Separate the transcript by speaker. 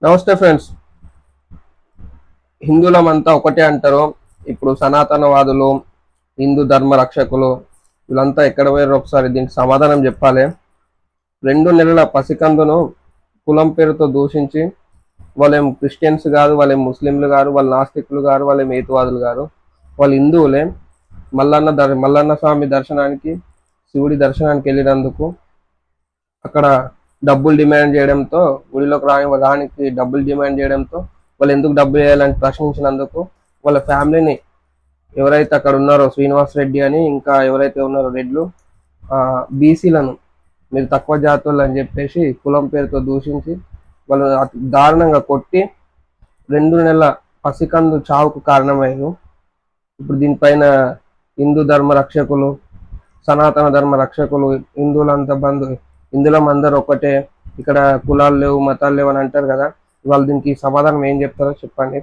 Speaker 1: నమస్తే ఫ్రెండ్స్. హిందువులమంతా ఒకటే అంటారు. ఇప్పుడు సనాతనవాదులు, హిందూ ధర్మ రక్షకులు వీళ్ళంతా ఎక్కడ పోయారో ఒకసారి దీనికి సమాధానం చెప్పాలి. 2 నెలల పసికందును కులం పేరుతో దూషించి వాళ్ళేం క్రిస్టియన్స్ కాదు, వాళ్ళేం ముస్లింలు కాదు, వాళ్ళు నాస్తికులు కాదు, వాళ్ళేం హేతువాదులు కాదు, వాళ్ళు హిందువులే. మల్లన్న స్వామి దర్శనానికి, శివుడి దర్శనానికి వెళ్ళినందుకు అక్కడ డబ్బులు డిమాండ్ చేయడంతో, గుడిలోకి రానికి డబ్బులు డిమాండ్ చేయడంతో వాళ్ళు ఎందుకు డబ్బులు వేయాలని ప్రశ్నించినందుకు వాళ్ళ ఫ్యామిలీని, ఎవరైతే అక్కడ ఉన్నారో శ్రీనివాస్ రెడ్డి అని ఇంకా ఎవరైతే ఉన్నారో రెడ్లు, బీసీలను మీరు తక్కువ జాతులు అని చెప్పేసి కులం పేరుతో దూషించి వాళ్ళు దారుణంగా కొట్టి 2 నెలల పసికందు చావుకు కారణమయ్యారు. ఇప్పుడు దీనిపైన హిందూ ధర్మ రక్షకులు, సనాతన ధర్మ రక్షకులు, హిందువులం అందరూ ఒకటే, ఇక్కడ కులాలు లేవు మతాలు లేవు అని అంటారు కదా. వాళ్ళు దీనికి సమాధానం ఏం చెప్తారో చెప్పండి.